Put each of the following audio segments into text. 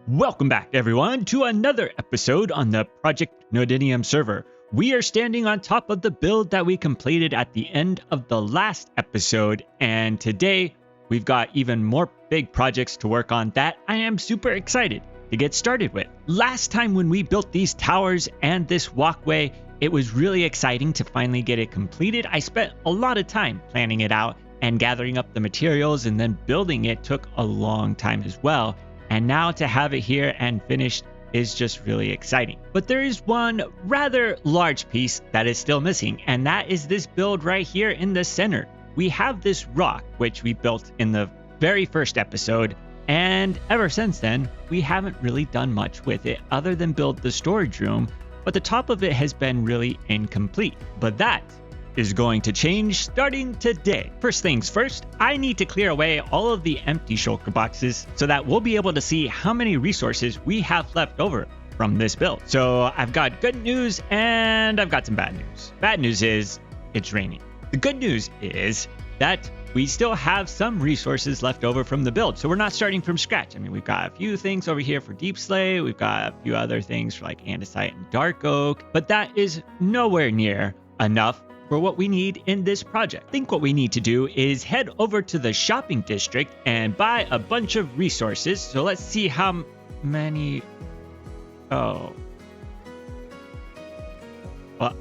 Welcome back, everyone, to another episode on the Project Nodenium server. We are standing on top of the build that we completed at the end of the last episode, and today we've got even more big projects to work on that I am super excited to get started with. Last time when we built these towers and this walkway, it was really exciting to finally get it completed. I spent a lot of time planning it out and gathering up the materials, and then building it took a long time as well. And now to have it here and finished is just really exciting. But there is one rather large piece that is still missing, and that is this build right here in the center. We have this rock, which we built in the very first episode, and ever since then, we haven't really done much with it other than build the storage room, but the top of it has been really incomplete. But that is going to change starting today. First things first, I need to clear away all of the empty shulker boxes so that we'll be able to see how many resources we have left over from this build. So I've got good news and I've got some bad news. Bad news is it's raining. The good news is that we still have some resources left over from the build. So we're not starting from scratch. I mean, we've got a few things over here for deep slate. We've got a few other things for like andesite and dark oak, but that is nowhere near enough for what we need in this project. I think what we need to do is head over to the shopping district and buy a bunch of resources. So let's see how many. Oh. Well,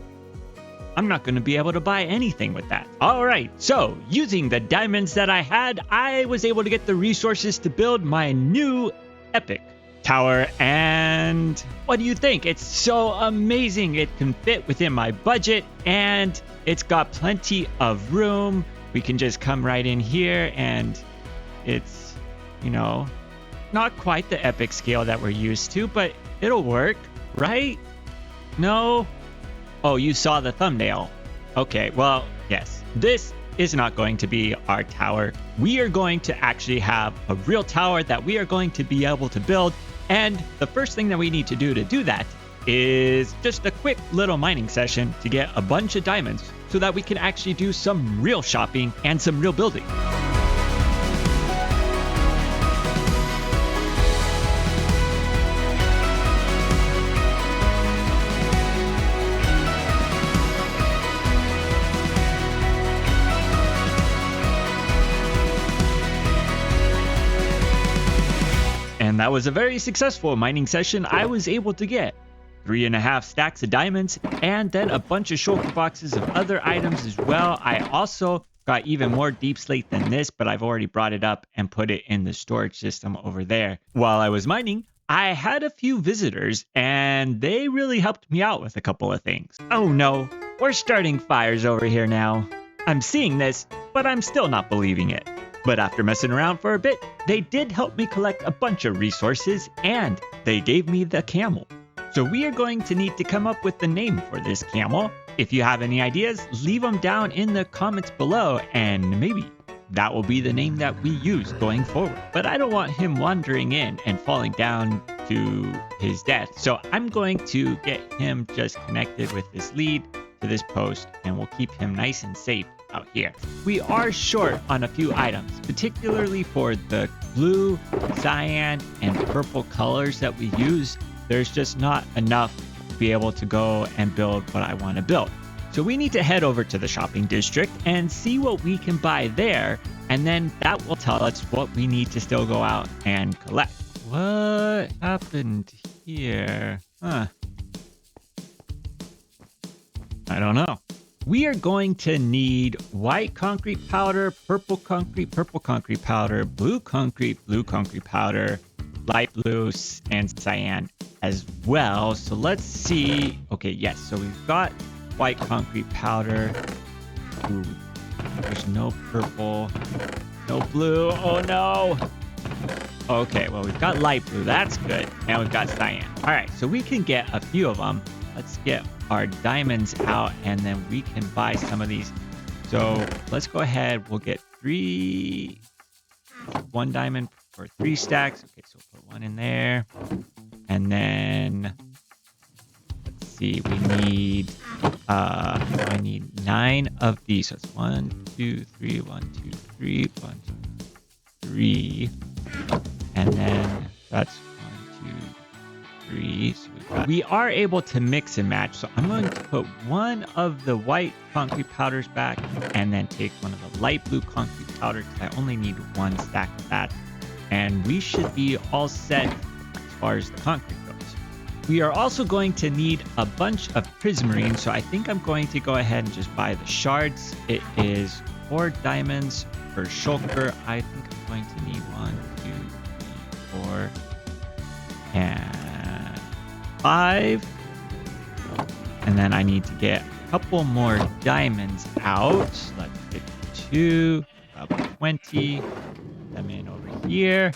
I'm not going to be able to buy anything with that. All right. So using the diamonds that I had, I was able to get the resources to build my new epic tower, and what do you think? It's so amazing. It can fit within my budget and it's got plenty of room. We can just come right in here, and it's, you know, not quite the epic scale that we're used to, but it'll work, right? No? Oh, you saw the thumbnail. Okay, well, yes, this is not going to be our tower. We are going to actually have a real tower that we are going to be able to build. And the first thing that we need to do that is just a quick little mining session to get a bunch of diamonds so that we can actually do some real shopping and some real building. And that was a very successful mining session. I was able to get 3.5 stacks of diamonds and then a bunch of shulker boxes of other items as well. I also got even more deep slate than this, but I've already brought it up and put it in the storage system over there. While I was mining, I had a few visitors and they really helped me out with a couple of things. Oh no, we're starting fires over here now. I'm seeing this, but I'm still not believing it. But after messing around for a bit, they did help me collect a bunch of resources, and they gave me the camel. So we are going to need to come up with the name for this camel. If you have any ideas, leave them down in the comments below, and maybe that will be the name that we use going forward. But I don't want him wandering in and falling down to his death. So I'm going to get him just connected with this lead to this post, and we'll keep him nice and safe out here. We are short on a few items, particularly for the blue, cyan, and purple colors that we use. There's just not enough to be able to go and build what I want to build. So we need to head over to the shopping district and see what we can buy there, and then that will tell us what we need to still go out and collect. What happened here? I don't know. We are going to need white concrete powder, purple concrete powder, blue concrete powder, light blue, and cyan as well. So let's see. Okay, yes. So we've got white concrete powder. Ooh, there's no purple, no blue. Oh no. Okay, well, we've got light blue. That's good. Now we've got cyan. All right, so we can get a few of them. Let's get our diamonds out, and then we can buy some of these. So let's go ahead. We'll get one diamond for 3 stacks. Okay, so we'll put one in there. And then let's see, we need I need 9 of these. So it's 1, 2, 3, 1, 2, 3, 1, 2, 3. And then that's 1, 2, 3. So we are able to mix and match. So I'm going to put one of the white concrete powders back and then take one of the light blue concrete powder because I only need one stack of that. And we should be all set as far as the concrete goes. We are also going to need a bunch of prismarine. So I think I'm going to go ahead and just buy the shards. It is 4 diamonds per shulker. I think I'm going to need 1, 2, 3, 4, and 5. And then I need to get a couple more diamonds out. Let's pick 2, about 20. Put them in over here.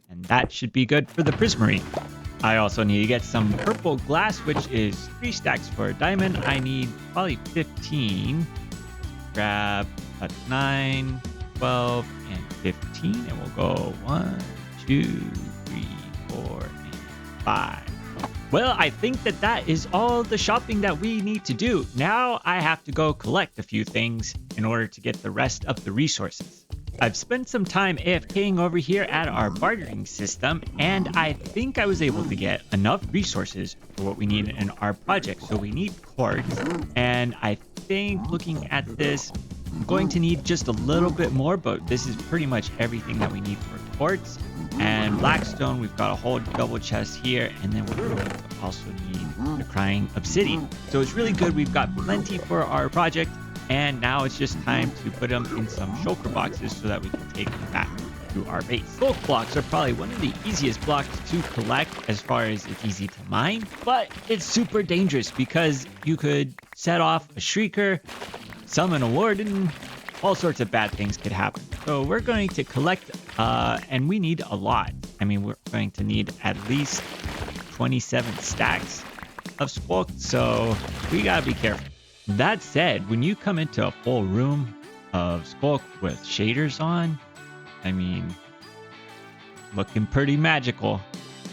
And that should be good for the prismarine. I also need to get some purple glass, which is 3 stacks for a diamond. I need probably 15. Grab that's 9, 12, and 15. And we'll go 1, 2, 3, 4, and 5. Well, I think that is all the shopping that we need to do. Now I have to go collect a few things in order to get the rest of the resources. I've spent some time AFKing over here at our bartering system, and I think I was able to get enough resources for what we need in our project. So we need quartz, and I think looking at this, I'm going to need just a little bit more, but this is pretty much everything that we need for quartz. And blackstone, we've got a whole double chest here, and then we're going to also need the crying obsidian. So it's really good. We've got plenty for our project. And now it's just time to put them in some shulker boxes so that we can take them back to our base. Bulk blocks are probably one of the easiest blocks to collect as far as it's easy to mine, but it's super dangerous because you could set off a shrieker, summon a warden, all sorts of bad things could happen. So we're going to collect, and we need a lot. I mean, we're going to need at least 27 stacks of skulk, so we gotta be careful. That said, when you come into a full room of skulk with shaders on, I mean, looking pretty magical.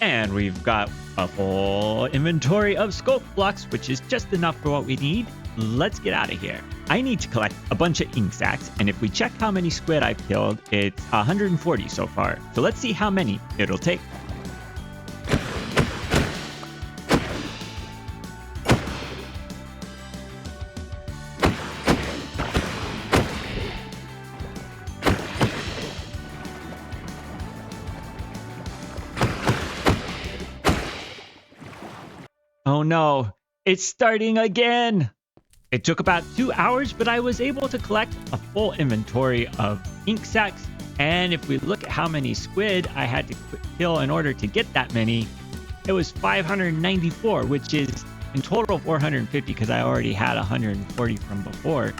And we've got a full inventory of skulk blocks, which is just enough for what we need. Let's get out of here. I need to collect a bunch of ink sacs, and if we check how many squid I've killed, it's 140 so far. So let's see how many it'll take. Oh no, it's starting again. It took about 2 hours, but I was able to collect a full inventory of ink sacs. And if we look at how many squid I had to kill in order to get that many, it was 594, which is in total 450 because I already had 140 from before.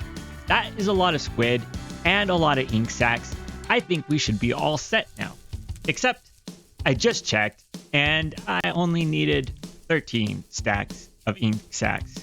That is a lot of squid and a lot of ink sacs. I think we should be all set now. Except I just checked and I only needed 13 stacks of ink sacs.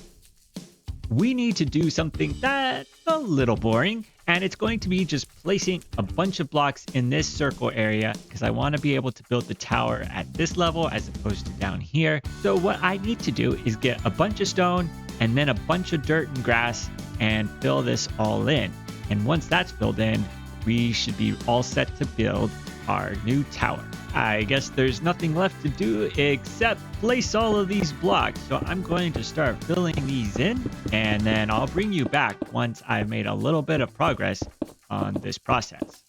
We need to do something that's a little boring, and it's going to be just placing a bunch of blocks in this circle area because I want to be able to build the tower at this level as opposed to down here. So what I need to do is get a bunch of stone and then a bunch of dirt and grass and fill this all in. And once that's filled in, we should be all set to build our new tower. I guess there's nothing left to do except place all of these blocks. So I'm going to start filling these in, and then I'll bring you back once I've made a little bit of progress on this process.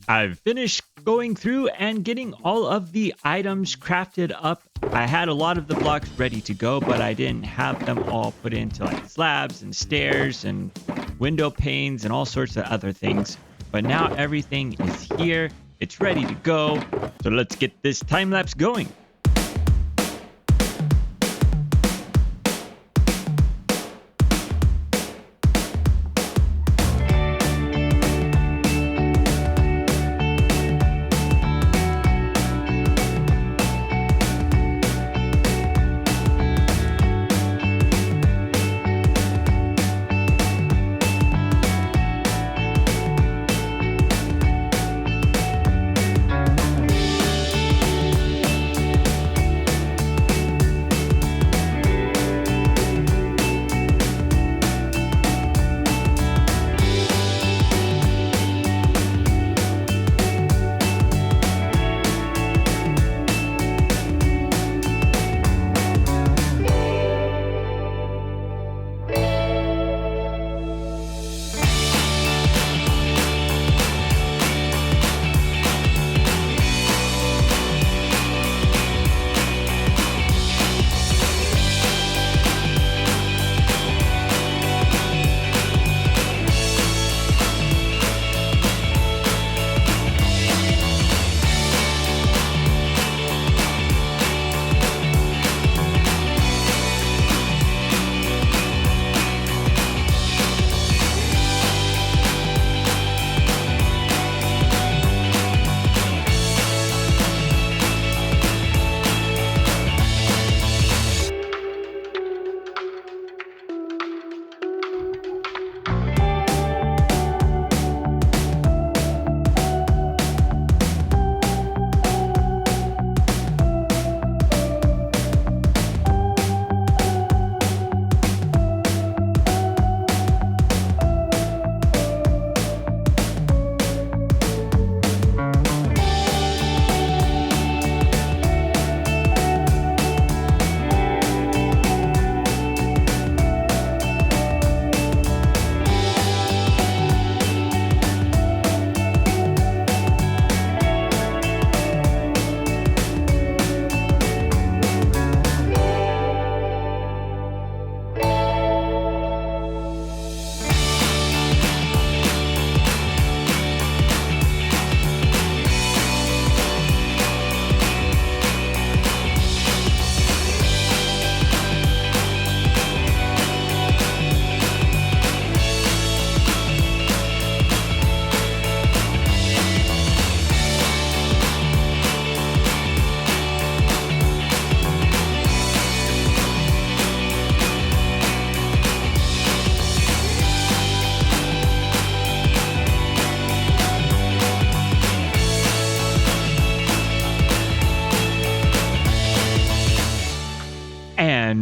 I've finished going through and getting all of the items crafted up. I had a lot of the blocks ready to go, but I didn't have them all put into like slabs and stairs and window panes and all sorts of other things. But now everything is here. It's ready to go. So let's get this time lapse going.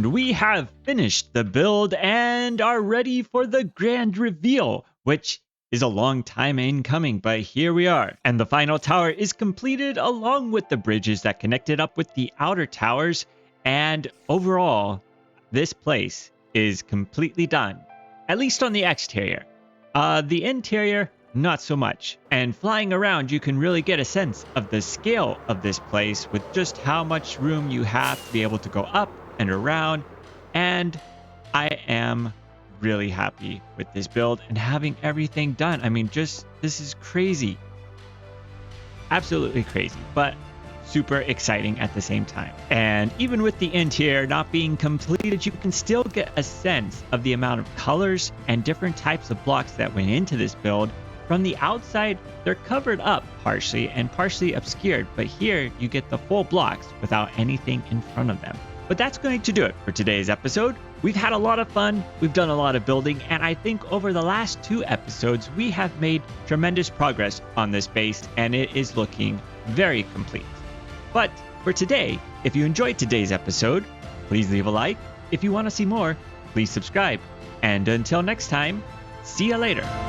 And we have finished the build and are ready for the grand reveal, which is a long time in coming, but here we are. And the final tower is completed along with the bridges that connected up with the outer towers. And overall, this place is completely done, at least on the exterior. The interior, not so much. And flying around, you can really get a sense of the scale of this place with just how much room you have to be able to go up and around. And I am really happy with this build and having everything done. I mean, this is crazy. Absolutely crazy, but super exciting at the same time. And even with the interior not being completed, you can still get a sense of the amount of colors and different types of blocks that went into this build. From the outside, they're covered up partially and partially obscured, but here you get the full blocks without anything in front of them. But that's going to do it for today's episode. We've had a lot of fun, we've done a lot of building, and I think over the last 2 episodes, we have made tremendous progress on this base, and it is looking very complete. But for today, if you enjoyed today's episode, please leave a like. If you want to see more, please subscribe. And until next time, see you later.